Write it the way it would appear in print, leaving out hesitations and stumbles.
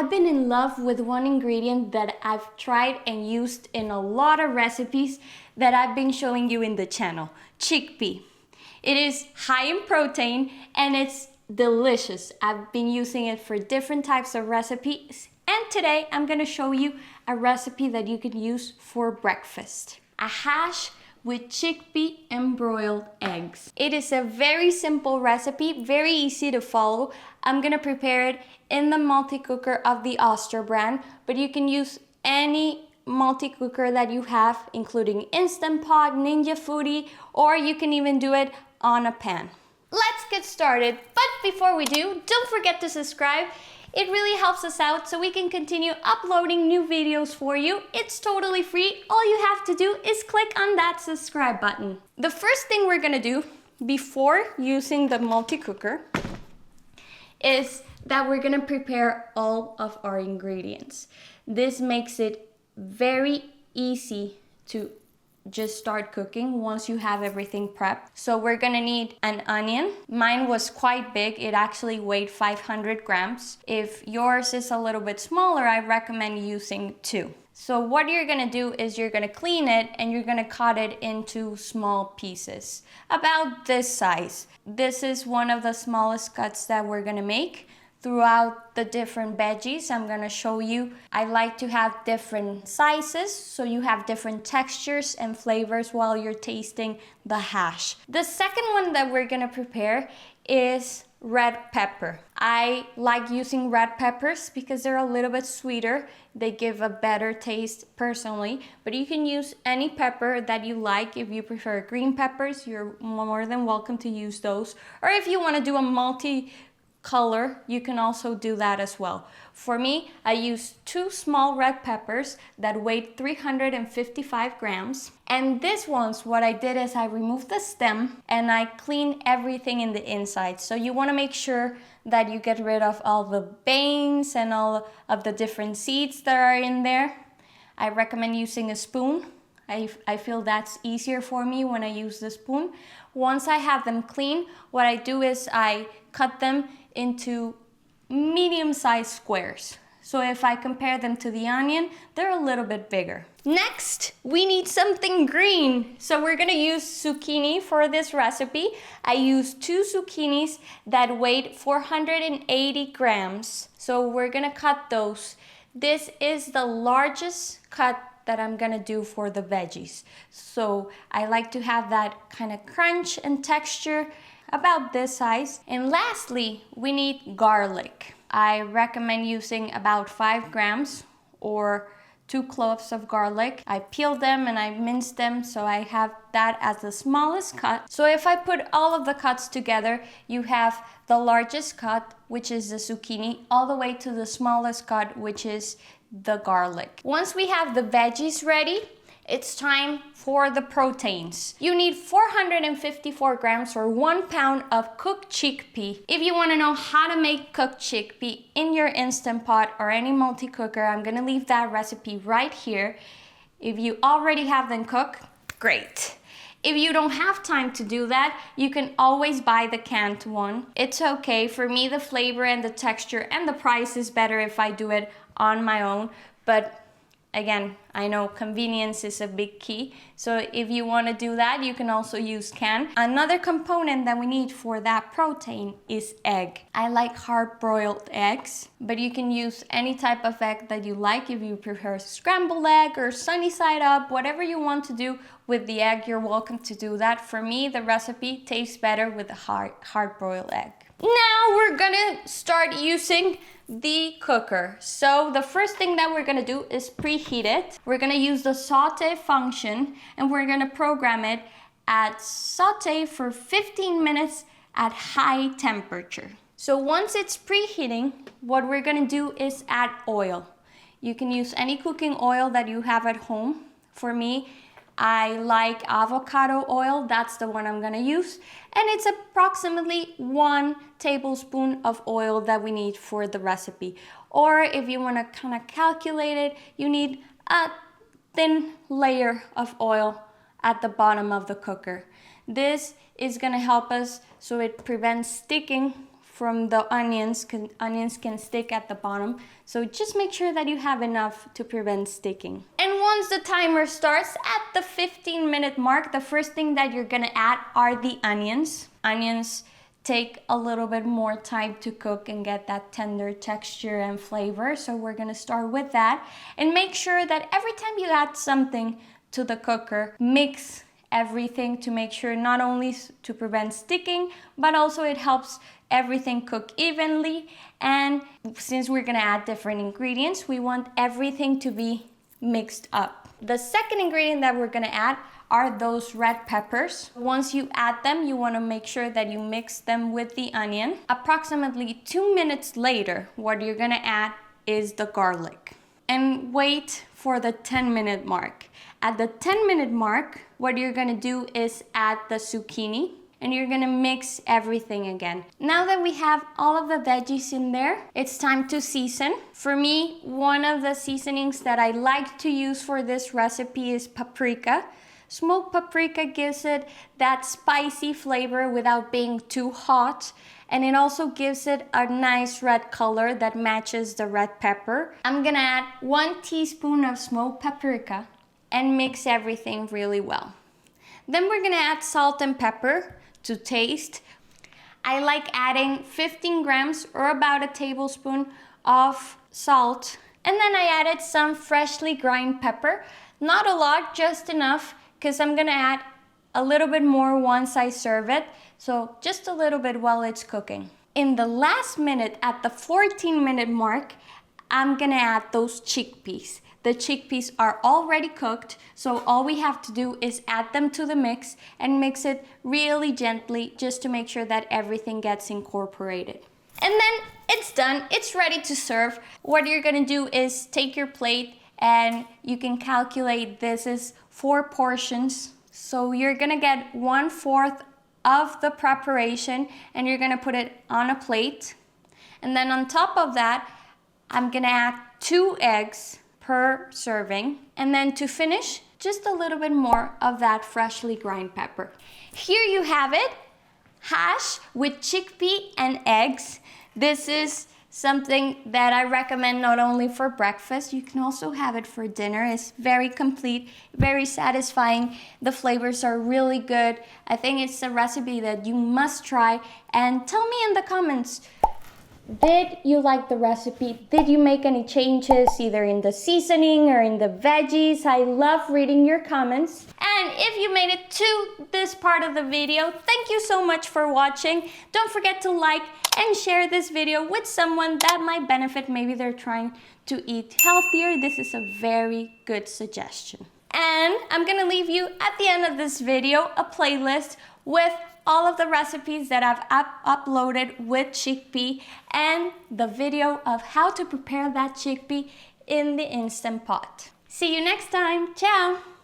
I've been in love with one ingredient that I've tried and used in a lot of recipes that I've been showing you in the channel, chickpea. It is high in protein and it's delicious. I've been using it for different types of recipes, and today I'm gonna show you a recipe that you can use for breakfast. A hash with chickpea and broiled eggs. It is a very simple recipe, very easy to follow. I'm gonna prepare it in the multi-cooker of the Oster brand, but you can use any multi-cooker that you have, including Instant Pot, Ninja Foodi, or you can even do it on a pan. Let's get started, but before we do, don't forget to subscribe. It really helps us out so we can continue uploading new videos for you. It's totally free. All you have to do is click on that subscribe button. The first thing we're gonna do before using the multi-cooker is that we're gonna prepare all of our ingredients. This makes it very easy to just start cooking once you have everything prepped. So we're gonna need an onion. Mine was quite big. It actually weighed 500 grams. If yours is a little bit smaller, I recommend using 2. So what you're gonna do is you're gonna clean it and you're gonna cut it into small pieces, about this size. This is one of the smallest cuts that we're gonna make. Throughout the different veggies, I'm gonna show you. I like to have different sizes so you have different textures and flavors while you're tasting the hash. The second one that we're gonna prepare is red pepper. I like using red peppers because they're a little bit sweeter. They give a better taste personally, but you can use any pepper that you like. If you prefer green peppers, you're more than welcome to use those. Or if you wanna do a multi-color, you can also do that as well. For me, I used 2 small red peppers that weighed 355 grams. And these ones, what I did is I removed the stem and I cleaned everything in the inside. So you wanna make sure that you get rid of all the veins and all of the different seeds that are in there. I recommend using a spoon. I feel that's easier for me when I use the spoon. Once I have them clean, what I do is I cut them into medium-sized squares. So if I compare them to the onion, they're a little bit bigger. Next, we need something green. So we're gonna use zucchini for this recipe. I used 2 zucchinis that weighed 480 grams. So we're gonna cut those. This is the largest cut that I'm gonna do for the veggies. So I like to have that kind of crunch and texture, about this size. And lastly, we need garlic. I recommend using about 5 grams or 2 cloves of garlic. I peeled them and I minced them, so I have that as the smallest cut. So if I put all of the cuts together, you have the largest cut, which is the zucchini, all the way to the smallest cut, which is the garlic. Once we have the veggies ready, it's time for the proteins. You need 454 grams or 1 pound of cooked chickpea. If you want to know how to make cooked chickpea in your Instant Pot or any multi-cooker, I'm gonna leave that recipe right here. If you already have them cooked, great. If you don't have time to do that, you can always buy the canned one. It's okay. For me, the flavor and the texture and the price is better if I do it on my own, but again, I know convenience is a big key. So if you want to do that, you can also use canned. Another component that we need for that protein is egg. I like hard-boiled eggs, but you can use any type of egg that you like. If you prefer scrambled egg or sunny side up, whatever you want to do with the egg, you're welcome to do that. For me, the recipe tastes better with a hard-boiled egg. Now we're gonna start using the cooker. So the first thing that we're gonna do is preheat it. We're gonna use the saute function and we're gonna program it at saute for 15 minutes at high temperature. So once it's preheating, what we're gonna do is add oil. You can use any cooking oil that you have at home. For me, I like avocado oil, that's the one I'm gonna use. And it's approximately 1 tablespoon of oil that we need for the recipe. Or if you wanna kinda calculate it, you need a thin layer of oil at the bottom of the cooker. This is gonna help us so it prevents sticking from the onions, onions can stick at the bottom. So just make sure that you have enough to prevent sticking. And once the timer starts at the 15-minute mark, the first thing that you're gonna add are the onions. Onions take a little bit more time to cook and get that tender texture and flavor. So we're gonna start with that. And make sure that every time you add something to the cooker, mix everything to make sure not only to prevent sticking, but also it helps everything cook evenly. And since we're gonna add different ingredients, we want everything to be mixed up. The second ingredient that we're gonna add are those red peppers. Once you add them, you wanna make sure that you mix them with the onion. Approximately 2 minutes later, what you're gonna add is the garlic. And wait for the 10-minute mark. At the 10-minute mark, what you're gonna do is add the zucchini and you're gonna mix everything again. Now that we have all of the veggies in there, it's time to season. For me, one of the seasonings that I like to use for this recipe is paprika. Smoked paprika gives it that spicy flavor without being too hot. And it also gives it a nice red color that matches the red pepper. I'm gonna add 1 teaspoon of smoked paprika and mix everything really well. Then we're gonna add salt and pepper to taste. I like adding 15 grams or about a tablespoon of salt. And then I added some freshly ground pepper. Not a lot, just enough, because I'm gonna add a little bit more once I serve it. So just a little bit while it's cooking. In the last minute, at the 14-minute mark, I'm gonna add those chickpeas. The chickpeas are already cooked, so all we have to do is add them to the mix and mix it really gently just to make sure that everything gets incorporated. And then it's done, it's ready to serve. What you're gonna do is take your plate and you can calculate this is 4 portions. So you're gonna get 1/4 of the preparation and you're gonna put it on a plate. And then on top of that, I'm gonna add 2 eggs per serving. And then to finish, just a little bit more of that freshly ground pepper. Here you have it, hash with chickpea and eggs. This is something that I recommend not only for breakfast, you can also have it for dinner. It's very complete, very satisfying. The flavors are really good. I think it's a recipe that you must try. And tell me in the comments, did you like the recipe? Did you make any changes either in the seasoning or in the veggies? I love reading your comments. And if you made it to this part of the video, thank you so much for watching. Don't forget to like and share this video with someone that might benefit. Maybe they're trying to eat healthier. This is a very good suggestion. And I'm gonna leave you at the end of this video a playlist with all of the recipes that I've uploaded with chickpea and the video of how to prepare that chickpea in the Instant Pot. See you next time. Ciao!